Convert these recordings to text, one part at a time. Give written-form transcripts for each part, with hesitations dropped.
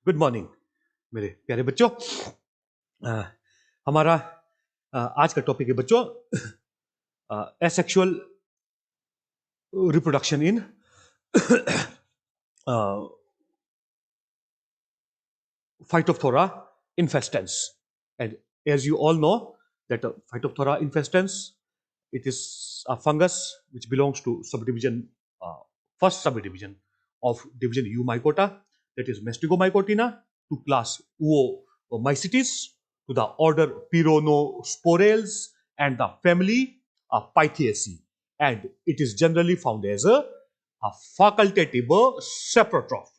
Good morning मेरे प्यारे बच्चों। हमारा आज का टॉपिक है बच्चों asexual reproduction in Phytophthora infestans. And as you all know that Phytophthora infestans, it is a fungus which belongs to subdivision, first subdivision of division Eumycota, that is Mastigomycotina, to class Oomycetes, to the order Pyronosporales and the family Pythiaceae. And it is generally found as a facultative saprotroph.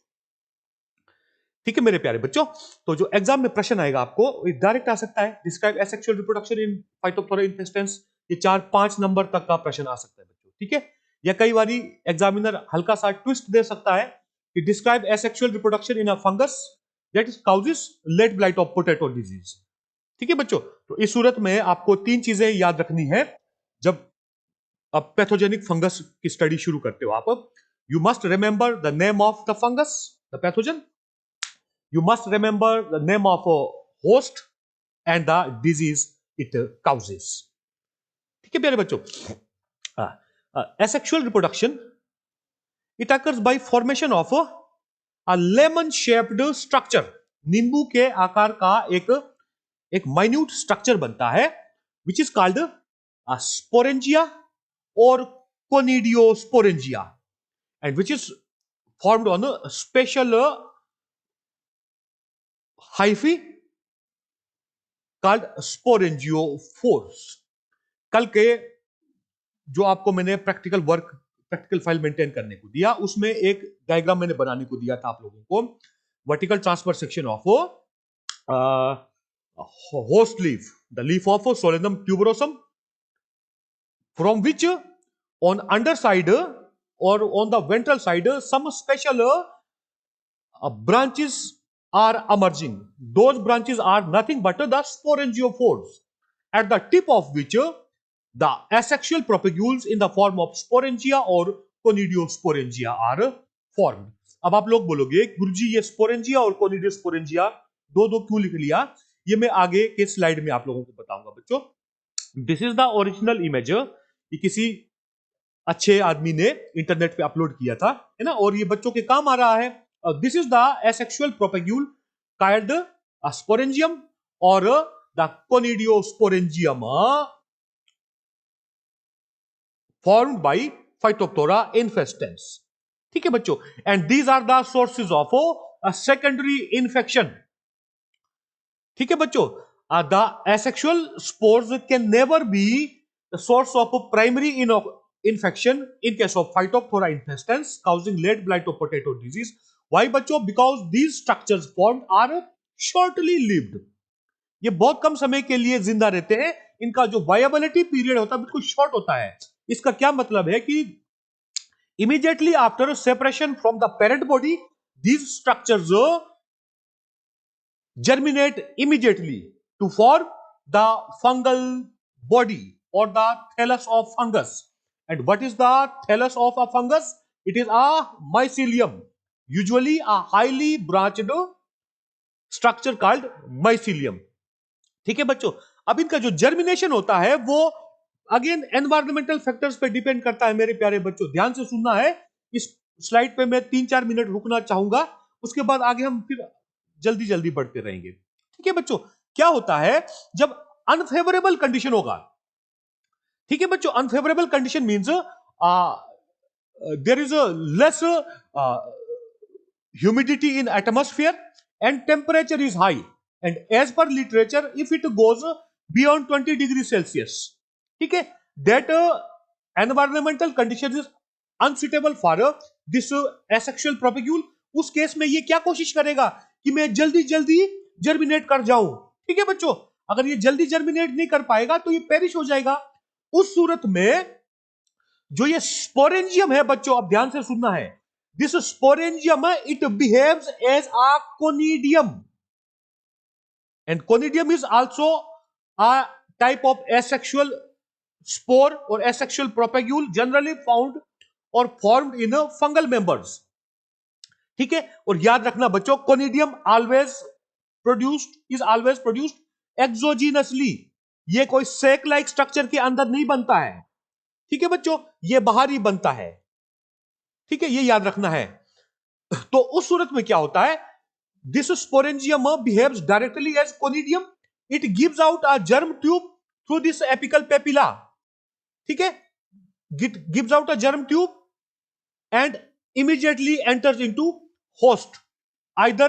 ठीक है मेरे प्यारे बच्चों, तो जो exam में प्रश्न आएगा आपको डायरेक्ट आ सकता है, डिस्क्राइब एसेक्सुअल रिप्रोडक्शन इन फाइटोप्थोरा इन्फेस्टेंस। ये 4-5 नंबर तक का प्रश्न आ सकता है बच्चों, ठीक है। या कई बारी एग्जामिनर हल्का सा ट्विस्ट दे सकता है कि describe asexual reproduction in a fungus that is causes late blight of potato disease. ठीक है बच्चों, तो इस सूरत में आपको 3 चीजें याद रखनी है जब आप पैथोजेनिक फंगस की स्टडी शुरू करते हो। आप you must remember the name of the fungus, the pathogen, you must remember the name of a host and the disease it causes. ठीक है प्यारे बच्चों, asexual reproduction it occurs by formation of a lemon shaped structure. नींबू के आकार का एक minute structure बनता है which is called a sporangia or conidiosporangia and which is formed on a special hyphae called sporangiophores. कल के जो आपको मैंने प्रैक्टिकल फाइल मेंटेन करने को दिया, उसमें एक डायग्राम मैंने बनाने को दिया था आप लोगों को, vertical transfer section of host leaf, the leaf of solanum tuberosum, from which on under side और on the ventral side some special branches are emerging. Those branches are nothing but the sporangiophores, at the tip of which the asexual propagules in the form of sporangia or conidiosporangia are formed. अब आप लोग बोलोगे गुरुजी ये sporangia और कोनिडियोस्पोरेंजिया दो क्यों लिख लिया, ये मैं आगे के स्लाइड में आप लोगों को बताऊंगा बच्चों। This is the original image, ये किसी अच्छे आदमी ने इंटरनेट पे अपलोड किया था, है ना, और ये बच्चों के काम आ रहा है। This is the asexual propagule called a sporangium or the conidiosporangium formed by Phytophthora infestans. ठीक है बच्चों, and these are the sources of a secondary infection. ठीक है बच्चों, the asexual spores can never be the source of a primary infection in case of Phytophthora infestans causing late blight of potato disease. Why बच्चों? Because these structures formed are shortly lived. ये बहुत कम समय के लिए जिंदा रहते हैं, इनका जो वायबिलिटी पीरियड होता है बिल्कुल शॉर्ट होता है। इसका क्या मतलब है कि immediately after separation from the parent body, these structures germinate immediately to form the fungal body or the thallus of fungus. And what is the thallus of a fungus? It is a mycelium, usually a highly branched structure called mycelium. ठीक है बच्चों, अब इनका जो germination होता है वो again environmental factors पे डिपेंड करता है। मेरे प्यारे बच्चों ध्यान से सुनना है, इस स्लाइड पे मैं 3-4 मिनट रुकना चाहूंगा, उसके बाद आगे हम फिर जल्दी जल्दी बढ़ते रहेंगे। ठीक है बच्चों, क्या होता है जब अनफेवरेबल कंडीशन होगा, ठीक है बच्चों, unfavourable condition means there is a less humidity in atmosphere and temperature is high, and as per literature if it goes beyond 20 degrees Celsius, ठीक है, that environmental condition is unsuitable for this asexual propagule. उस case में ये क्या कोशिश करेगा कि मैं जल्दी जल्दी जर्मिनेट कर जाऊं। ठीक है बच्चों, अगर ये जल्दी जर्मिनेट नहीं कर पाएगा तो ये पेरिश हो जाएगा। उस सूरत में जो ये स्पोरेंजियम है बच्चों, अब ध्यान से सुनना है, this sporangium it behaves as a conidium, and conidium is also a type of asexual spore or asexual propagule generally found or formed in fungal members. ठीक है। और याद रखना बच्चों, कोनिडियम इज ऑलवेज प्रोड्यूस्ड एक्सोजीनसली। ये कोई सेक लाइक स्ट्रक्चर के अंदर नहीं बनता है, ठीक है बच्चों, ये बाहर ही बनता है, ठीक है, ये याद रखना है। तो उस सूरत में क्या होता है, this sporangium behaves directly as conidium, it gives out a germ tube through this apical papilla, ठीक है, gives out a germ tube and immediately enters into host either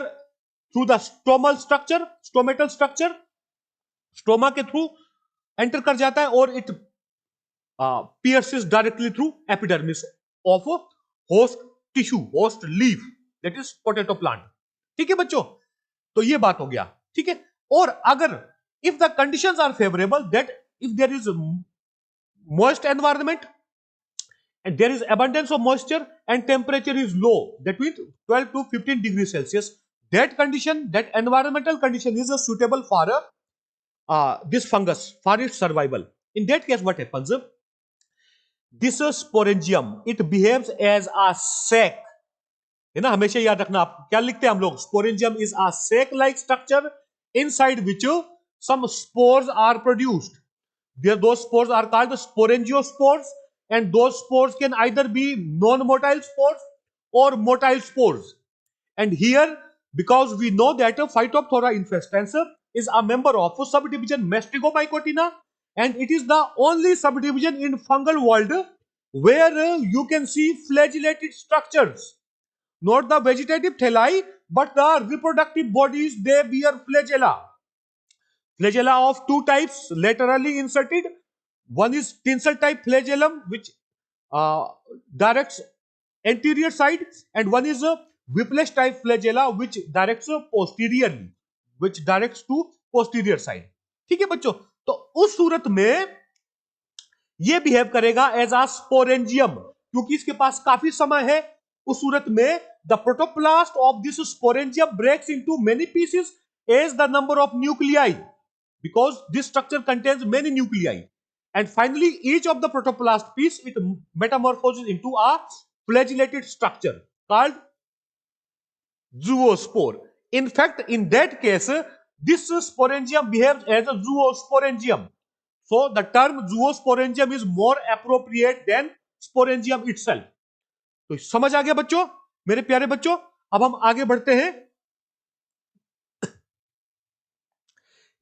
through the stomatal structure, stoma के through enter कर जाता है, और it pierces directly through epidermis of host tissue, host leaf, that is potato plant, ठीक है बच्चों। तो ये बात हो गया, ठीक है। और अगर if the conditions are favorable, that if there is a moist environment and there is abundance of moisture and temperature is low, that means 12 to 15 degrees Celsius, that condition, that environmental condition is suitable for this fungus for its survival. In that case what happens, this sporangium, it behaves as a sac, है ना, हमेशा याद रखना। आप क्या लिखते हैं हम लोग, sporangium is a sac like structure inside which some spores are produced. There those spores are called the sporangiospores, and those spores can either be non-motile spores or motile spores. And here, because we know that Phytophthora infestans is a member of subdivision Mastigomycotina, and it is the only subdivision in fungal world where you can see flagellated structures, not the vegetative thalli, but the reproductive bodies, they bear flagella. Flagella of two types, laterally inserted. One is tinsel type flagellum, which directs anterior side, and one is a whiplash type flagella, which directs posteriorly, which directs to posterior side, ठीक है बच्चों। तो उस सूरत में ये behave करेगा as आ sporangium, क्योंकि इसके पास काफी समय है। उस सूरत में the protoplast of this sporangium breaks into many pieces as the number of nuclei, because this structure contains many nuclei, and finally each of the protoplast piece, it metamorphoses into a flagellated structure called zoospore. In fact, in that case, this sporangium behaves as a zoosporangium, so the term zoosporangium is more appropriate than sporangium itself. तो समझ आ गया बच्चों, मेरे प्यारे बच्चों। अब हम आगे बढ़ते हैं।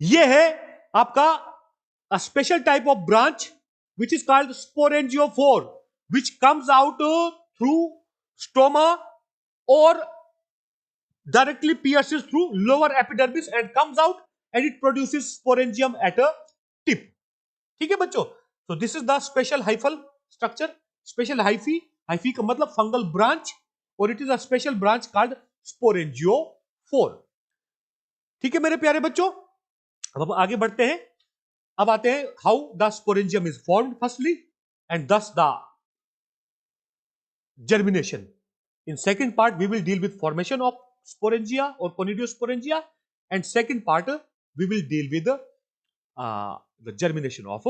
ये है आपका a special type of branch which is called sporangiophore, which comes out through stoma or directly pierces through lower epidermis and comes out, and it produces sporangium at a tip, ठीक है बच्चों। so this is the special hyphal structure, special hyphae का मतलब fungal branch, और it is a special branch called sporangiophore, ठीक है मेरे प्यारे बच्चों। अब आगे बढ़ते हैं। अब आते हैं how the sporangium is formed firstly, and दस the germination. In second part we will deal with formation of sporangia or conidiosporangia, and second part we will deal with the germination of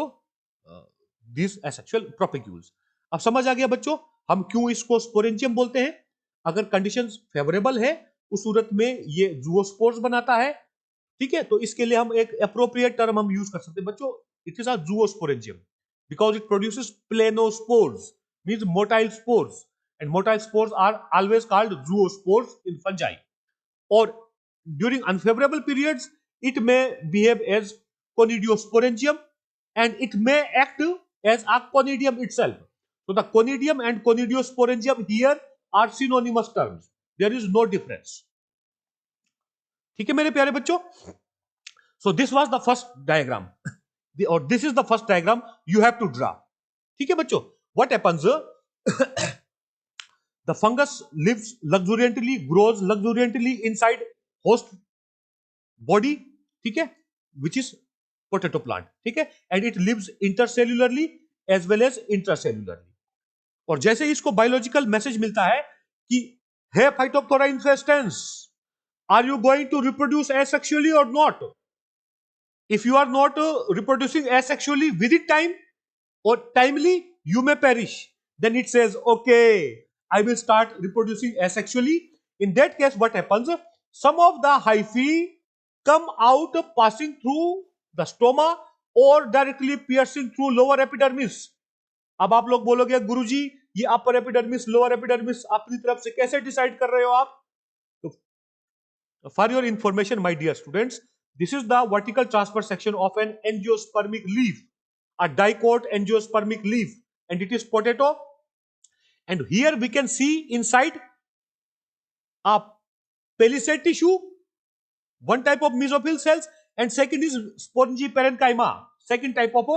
these asexual propagules. अब समझ आ गया बच्चों हम क्यों इसको sporangium बोलते हैं। अगर कंडीशंस फेवरेबल है उस सूरत में ये जूओस्पोर्स बनाता है, ठीक है। तो इसके लिए हम एक अप्रोप्रिएट टर्म हम यूज कर सकते हैं बच्चों, it is a zoosporangium because it produces planospores, means motile spores, and motile spores are always called zoospores in fungi. Or during unfavorable periods it may behave as conidiosporangium, and it may act as a conidium itself. So the conidium and conidiosporangium here are synonymous terms, there is no difference, ठीक है मेरे प्यारे बच्चों। so this was the first diagram or this is the first diagram you have to draw, ठीक है बच्चों। what happens the fungus lives luxuriantly, grows luxuriantly inside host body, ठीक है, which is potato plant, ठीक है, and it lives intercellularly as well as intracellularly. और जैसे इसको बायोलॉजिकल मैसेज मिलता है कि हे Phytophthora infestans, are you going to reproduce asexually or not? If you are not reproducing asexually within time or timely, you may perish. Then it says, okay, I will start reproducing asexually In that case, what happens? Some of the hyphae come out passing through the stoma or directly piercing through lower epidermis. अब आप लोग बोलोगे गुरुजी ये upper epidermis lower epidermis अपनी तरफ से कैसे decide कर रहे हो आप? तो for your information, my dear students, this is the vertical transfer section of an angiospermic leaf, a dicot angiospermic leaf, and it is potato. And here we can see inside a pellicate tissue, one type of mesophyll cells, and second is spongy parenchyma, second type of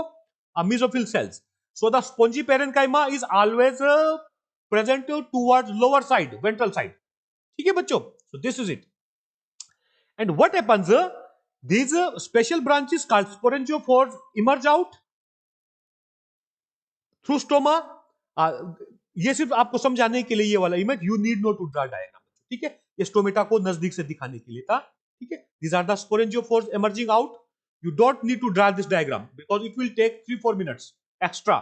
mesophyll cells. So the spongy parenchyma is always present towards lower side, ventral side. ठीक है बच्चों? So this is it. And what happens? These special branches called sporangiophores emerge out through stoma. ये सिर्फ आपको समझाने के लिए ये वाला image, you need not to draw diagram. ठीक है, ये स्टोमेटा को नजदीक से दिखाने के लिए था. ठीक है, these are the sporangiophores emerging out. You don't need to draw this diagram because it will take 3-4 minutes extra.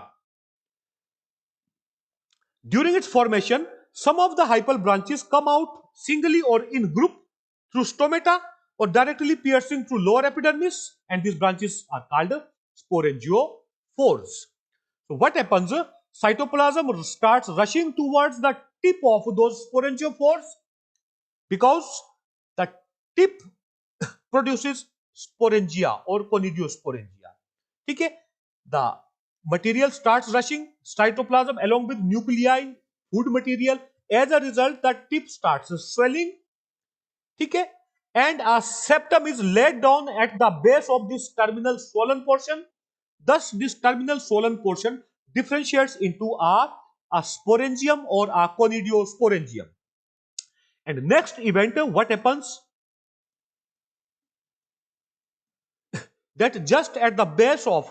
During its formation, some of the hyphal branches come out singly or in group through stomata or directly piercing through lower epidermis, and these branches are called sporangiophores. So what happens? Cytoplasm starts rushing towards the tip of those sporangiophores because the tip produces sporangia or conidiosporangia. ठीक है, the material starts rushing cytoplasm along with nuclei, food material. As a result, the tip starts swelling. ठीक है, and a septum is laid down at the base of this terminal swollen portion. Thus, this terminal swollen portion differentiates into a sporangium or a conidiosporangium. And next event, what happens? That just at the base of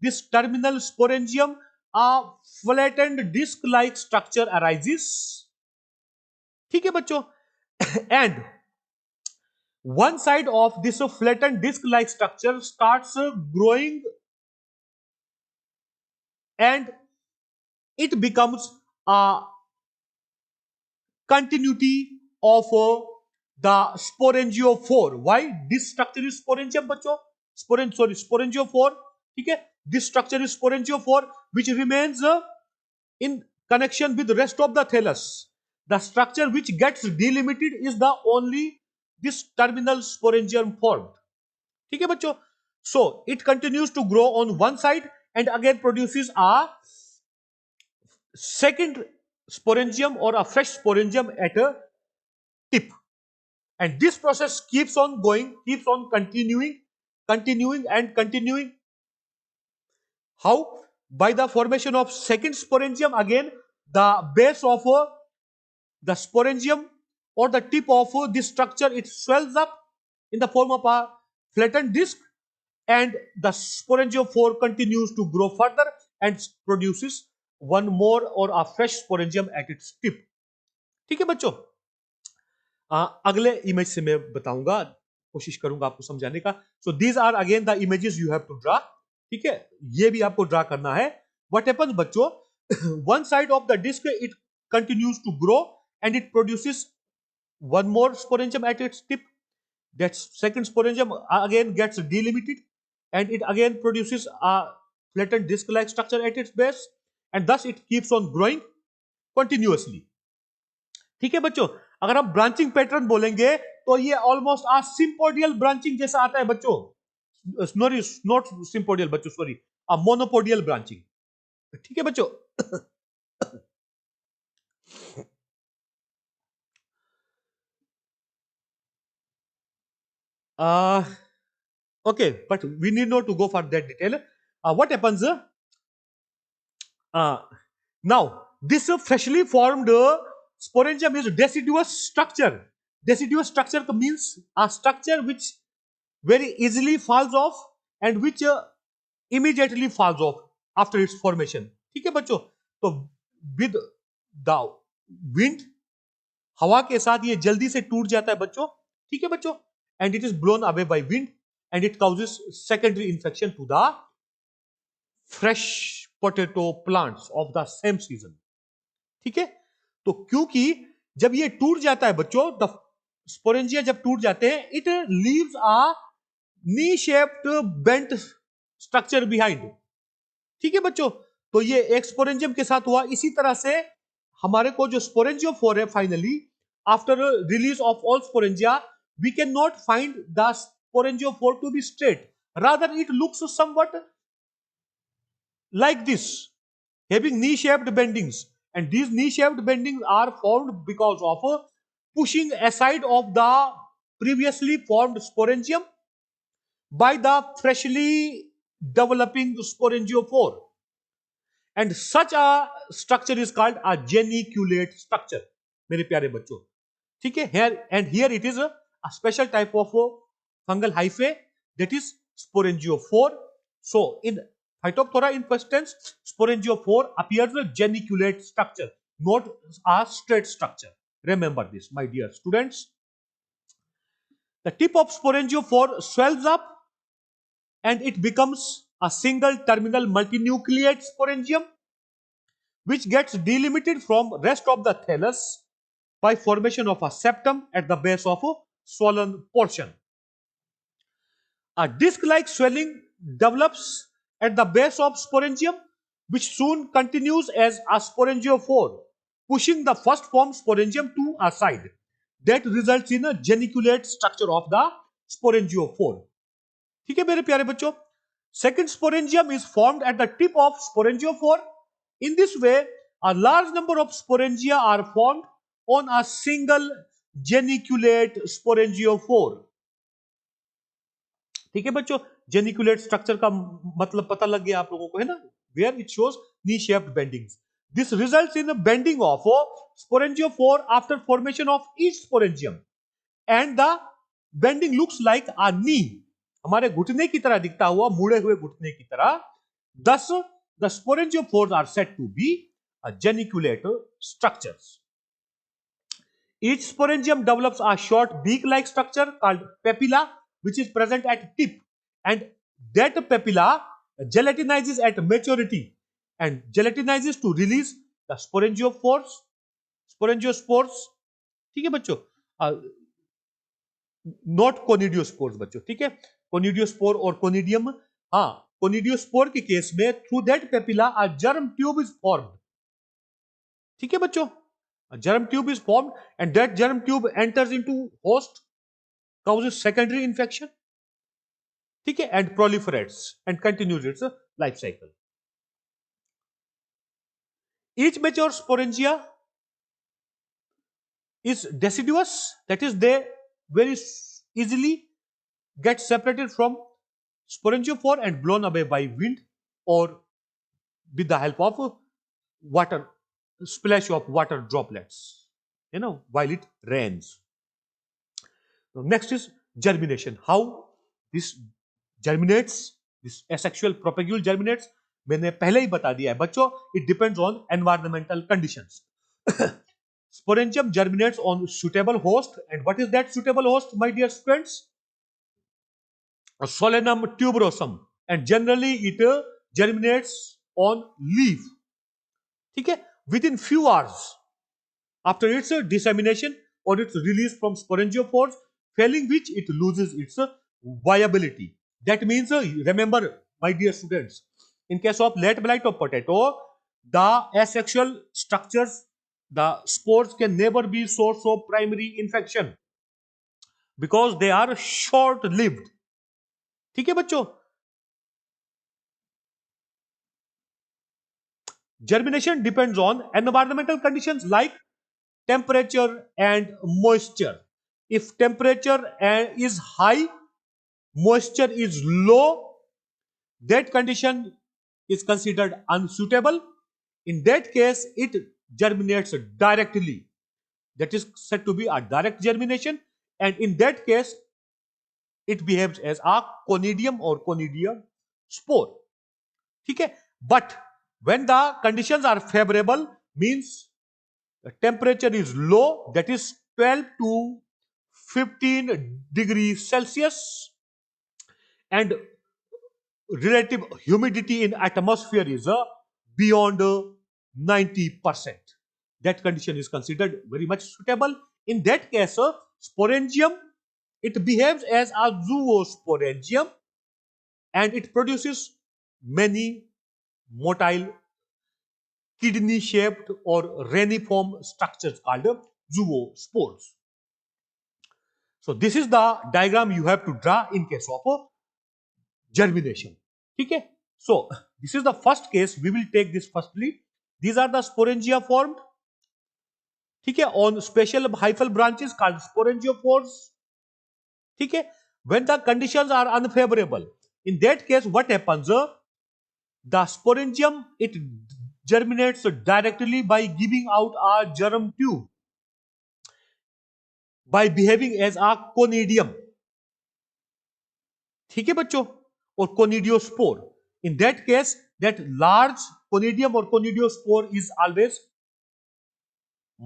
this terminal sporangium, a flattened disc-like structure arises. ठीक है बच्चों? And one side of this flattened disc-like structure starts growing, and it becomes a continuity of the sporangiophore. Why this structure is sporangium बच्चों? Sporangiophore. ठीक है, this structure is sporangiophore which remains in connection with the rest of the thallus. The structure which gets delimited is the only this terminal sporangium formed. ठीक है बच्चों? So it continues to grow on one side and again produces a second sporangium or a fresh sporangium at a tip, and this process keeps on going, keeps on continuing and continuing. How? By the formation of second sporangium. Again, the base of the sporangium or the tip of this structure, it swells up in the form of a flattened disc, and the sporangiophore continues to grow further and produces one more or a fresh sporangium at its tip. ठीक है बच्चों? अगले image से मैं बताऊंगा, कोशिश करूंगा आपको समझाने का. So these are again the images you have to draw. ठीक है, ये भी आपको ड्रा करना है. व्हाट हैपेंस बच्चों? One side of the disc it continues to grow and it produces one more sporangium at its tip. That second sporangium again gets delimited and it again produces a flattened disc-like structure at its base, and thus it keeps on growing continuously. ठीक है बच्चों, अगर हम branching pattern बोलेंगे तो ये almost आ सिंपोडियल branching जैसा आता है बच्चों. नॉट सिंपोडियल बच्चों, सॉरी, a monopodial branching. ठीक है बच्चों? Okay, but we need not to go for that detail. What happens? Now, this freshly formed sporangium is deciduous structure. Deciduous structure means a structure which very easily falls off and which immediately falls off after its formation. ठीक है बच्चों? तो with the wind, हवा के साथ ये जल्दी से टूट जाता है बच्चों. ठीक है बच्चों? And it is blown away by wind and it causes secondary infection to the fresh potato plants of the same season. ठीक है? तो क्योंकि जब ये टूट जाता है बच्चों, द स्पोरेंजिया जब टूट जाते हैं, it leaves a knee shaped bent structure behind. ठीक है बच्चों, तो ये एक स्पोरेंजियम के साथ हुआ। इसी तरह से हमारे को जो स्पोरेंजियोफोर है, finally after release of all sporangia, we can not find the sporangiophore to be straight, rather it looks somewhat like this, having knee-shaped bendings, and these knee-shaped bendings are formed because of pushing aside of the previously formed sporangium by the freshly developing sporangiophore, and such a structure is called a geniculate structure, मेरे प्यारे बच्चों। ठीक है, here it is a special type of fungal hyphae, that is sporangiophore. So in Phytophthora infestans, sporangiophore appears a geniculate structure, not a straight structure. Remember this, my dear students. The tip of sporangiophore swells up and it becomes a single terminal multinucleate sporangium, which gets delimited from rest of the thallus by formation of a septum at the base of a swollen portion. A disc-like swelling develops at the base of sporangium, which soon continues as a sporangiophore, pushing the first formed sporangium to a side. That results in a geniculate structure of the sporangiophore. ठीक है मेरे प्यारे बच्चों, second sporangium is formed at the tip of sporangiophore. In this way, a large number of sporangia are formed on a single geniculate sporangiophore. ठीक है बच्चों, geniculate structure का मतलब पता लग गया आप लोगों को, है ना, where it shows knee shaped bendings. This results in bending of sporangiophore after formation of each sporangium, and the bending looks like a knee, हमारे घुटने की तरह दिखता हुआ, मुड़े हुए घुटने की तरह। Thus the sporangiophores are said to be a geniculate structures. Each sporangium develops a short beak-like structure called papilla, which is present at tip, and that papilla gelatinizes at maturity and gelatinizes to release the sporangiospores. ठीक है बच्चों, not conidiospores बच्चों, ठीक है, कोनिडियोस्पोर और कोनिडियम। हाँ, कोनिडियोस्पोर के case में through that papilla a germ tube is formed. ठीक है बच्चों, a germ tube is formed and that germ tube enters into host, causes secondary infection, ठीक है, and proliferates and continues its life cycle. Each mature sporangia is deciduous, that is they very easily get separated from sporangiophore and blown away by wind or with the help of water, splash of water droplets, you know, while it rains. Next is germination. How this germinates, this asexual propagule germinates, मैंने पहले ही बता दिया है बच्चों, it depends on environmental conditions. Sporangium germinates on suitable host, and what is that suitable host, my dear friends? A Solanum tuberosum, and generally it germinates on leaf. ठीक है, within few hours after its dissemination or its release from sporangiophores, failing which it loses its viability. That means, remember, my dear students, in case of late blight of potato, the asexual structures, the spores can never be source of primary infection because they are short lived. ठीक है बच्चों, germination depends on environmental conditions like temperature and moisture. If temperature is high, moisture is low, that condition is considered unsuitable. In that case, it germinates directly. That is said to be a direct germination, and in that case, it behaves as a conidium or conidia spore. ठीक है, but when the conditions are favorable, means the temperature is low, that is 12 to 15 degrees Celsius, and relative humidity in atmosphere is beyond 90%. that condition is considered very much suitable. In that case, sporangium, it behaves as a zoosporangium and it produces many motile kidney shaped or reniform structures called zoospores. So this is the diagram you have to draw in case of germination. Okay. So this is the first case. We will take this firstly. These are the sporangia formed. Okay, on special hyphal branches called sporangiophores. Okay. When the conditions are unfavorable, in that case, what happens? The sporangium, it germinates directly by giving out a germ tube, by behaving as a conidium. ठीक है बच्चों, और conidiospore. In that case, that large conidium or conidiospore is always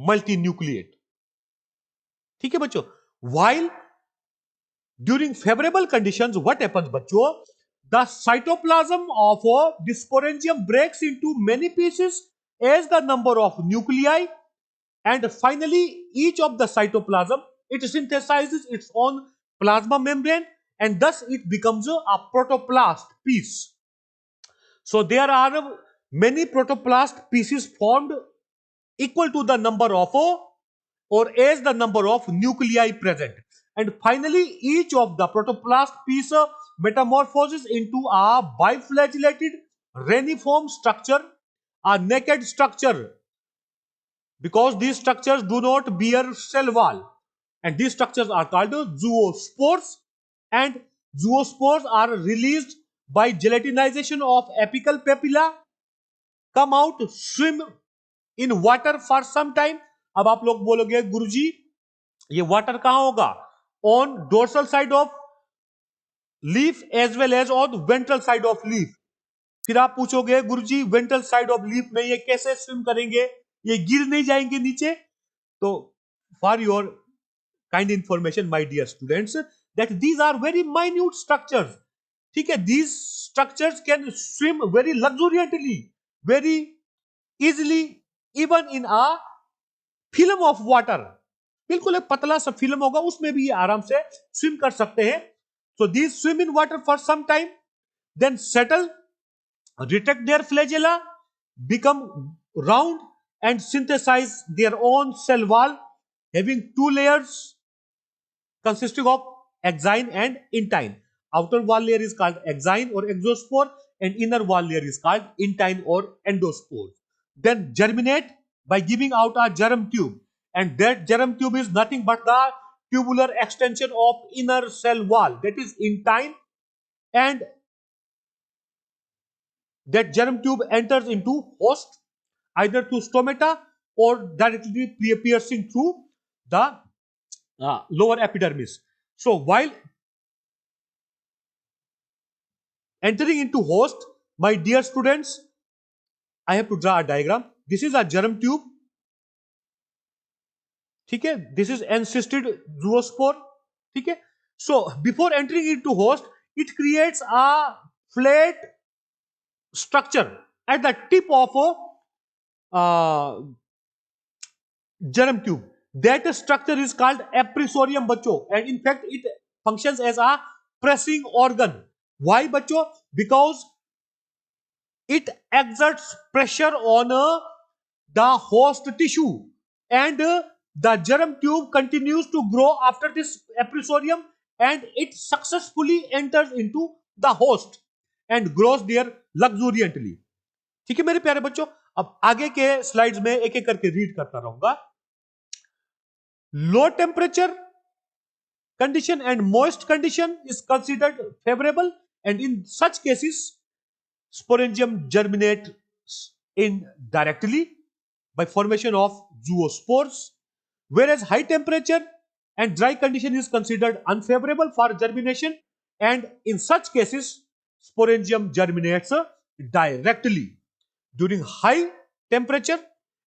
multinucleate. ठीक है बच्चों. While during favorable conditions, what happens बच्चों? The cytoplasm of the sporangium breaks into many pieces as the number of nuclei, and finally each of the cytoplasm, it synthesizes its own plasma membrane and thus it becomes a protoplast piece. So there are many protoplast pieces formed equal to the number of or as the number of nuclei present, and finally each of the protoplast piece metamorphoses into a biflagellated reniform structure, a naked structure, because these structures do not bear cell wall, and these structures are called zoospores, and zoospores are released by gelatinization of apical papilla, come out, swim in water for some time. अब आप लोग बोलोगे गुरुजी ये water कहां होगा? On dorsal side of leaf as well as on ventral side of leaf. फिर आप पूछोगे गुरुजी वेंट्रल साइड ऑफ लीफ में ये कैसे स्विम करेंगे, ये गिर नहीं जाएंगे नीचे? तो for your kind information my dear students, that these are very minute structures. ठीक है, these structures can swim very luxuriantly, very easily, even in a film of water. बिल्कुल एक पतला सा फिल्म होगा उसमें भी ये आराम से स्विम कर सकते हैं. So these swim in water for some time, then settle, retract their flagella, become round and synthesize their own cell wall having two layers consisting of exine and intine. Outer wall layer is called exine or exospore and inner wall layer is called intine or endospore. Then germinate by giving out a germ tube, and that germ tube is nothing but the tubular extension of inner cell wall, that is intine, and that germ tube enters into host either through stomata or directly piercing through the lower epidermis. So while entering into host, my dear students, I have to draw a diagram. This is a germ tube. ठीक है, this is encysted zoospore. ठीक है, so before entering into host, it creates a flat structure at the tip of a germ tube. That structure is called appressorium बच्चों, and in fact it functions as a pressing organ. Why बच्चों? Because it exerts pressure on the host tissue, and the germ tube continues to grow after this appressorium, and it successfully enters into the host and grows there luxuriantly. ठीक है मेरे प्यारे बच्चों, अब आगे के slides में एक एक करके रीड करता रहूंगा. Low temperature condition and moist condition is considered favorable, and in such cases sporangium germinates indirectly by formation of zoospores, whereas high temperature and dry condition is considered unfavorable for germination, and in such cases sporangium germinates directly. During high temperature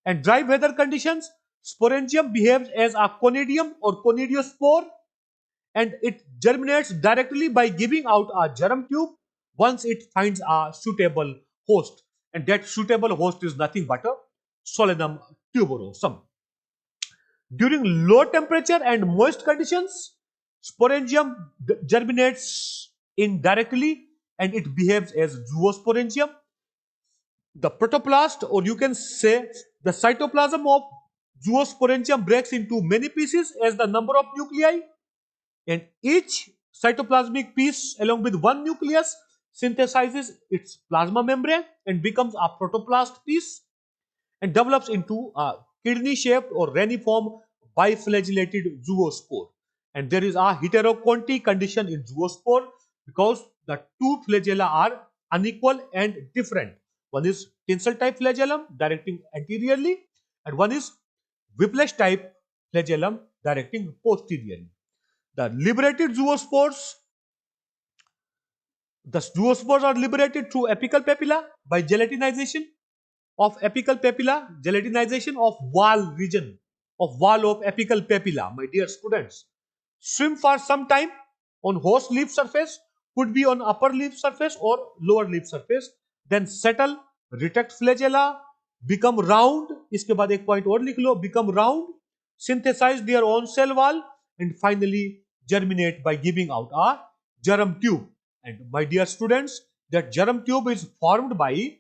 and dry weather conditions, sporangium behaves as a conidium or conidiospore, and it germinates directly by giving out a germ tube once it finds a suitable host, and that suitable host is nothing but a Solanum tuberosum. During low temperature and moist conditions, sporangium germinates indirectly and it behaves as zoosporangium. The protoplast, or you can say the cytoplasm of zoosporangium, breaks into many pieces as the number of nuclei, and each cytoplasmic piece along with one nucleus synthesizes its plasma membrane and becomes a protoplast piece and develops into a kidney-shaped or reniform biflagellated zoospore. And there is a heterokonty condition in zoospore because the two flagella are unequal and different. One is tinsel type flagellum directing anteriorly, and one is whiplash type flagellum directing posteriorly. The zoospores are liberated through apical papilla by gelatinization of apical papilla, gelatinization of wall region of wall of apical papilla, my dear students. Swim for some time on host leaf surface, could be on upper leaf surface or lower leaf surface, then settle, retract flagella, become round, इसके बाद एक point और लिख लो, become round, synthesize their own cell wall, and finally germinate by giving out a germ tube. And my dear students, that germ tube is formed by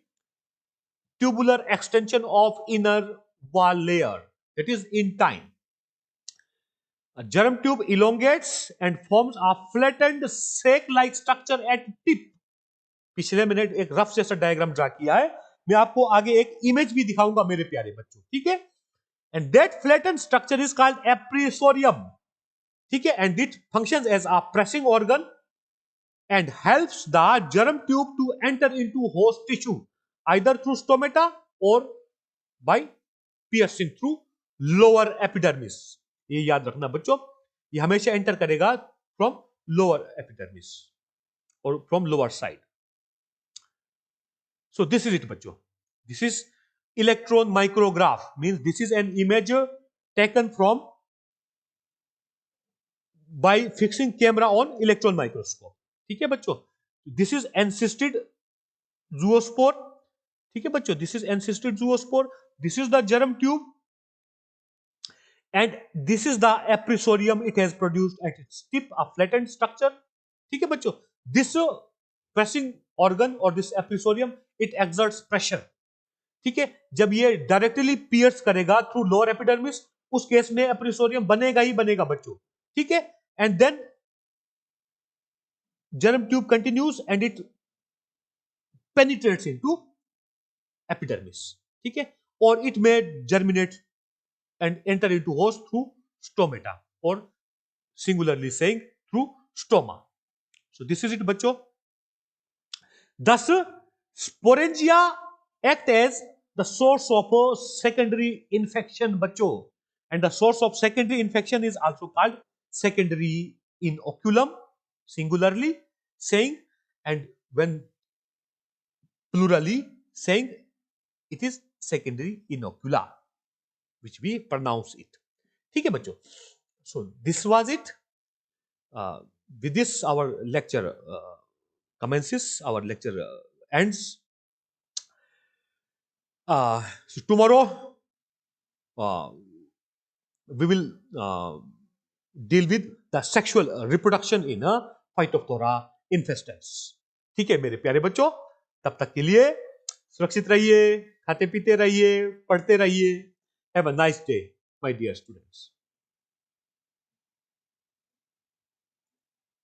tubular extension of inner wall layer, that is in time. A germ tube elongates and forms a flattened sac-like structure at tip. पिछले मैंने एक rough जैसा diagram draw किया है, मैं आपको आगे एक इमेज भी दिखाऊंगा मेरे प्यारे बच्चों, ठीक है. And that flattened structure is called appressorium, ठीक है, and it functions as a pressing organ and helps the germ tube to enter into host tissue either through stomata or by piercing through lower epidermis. ये याद रखना बच्चों, ये हमेशा enter करेगा from lower epidermis or from lower side. So this is it बच्चों. This is electron micrograph, means this is an image taken from by fixing camera on electron microscope. ठीक है बच्चों, दिस इज एनसिस्टेड जूओस्पोर, ठीक है बच्चों, this is encysted zoospore, this is the germ tube and this is the appressorium, it has produced at its tip a flattened structure, ठीक है बच्चों. This pressing organ और this appressorium it exerts pressure, ठीक है. जब ये directly pierce करेगा through lower epidermis, उस केस में एप्रिसोरियम बनेगा ही बनेगा बच्चों, ठीक है. And then germ tube continues and it penetrates into epidermis, ठीक है, or it may germinate and enter into host through stomata or singularly saying through stoma. So this is it बच्चों. Thus sporangia act as the source of a secondary infection बच्चों, and the source of secondary infection is also called secondary inoculum, singularly saying, and when plurally saying, it is secondary inocula, which we pronounce it. ठीक है बच्चों. So this was it. With this our lecture commences, our lecture ends. So tomorrow we will deal with the sexual reproduction in a Phytophthora infestans. ठीक है मेरे प्यारे बच्चों, तब तक के लिए सुरक्षित रहिए, खाते पीते रहिए, पढ़ते रहिए. Have a nice day my dear students.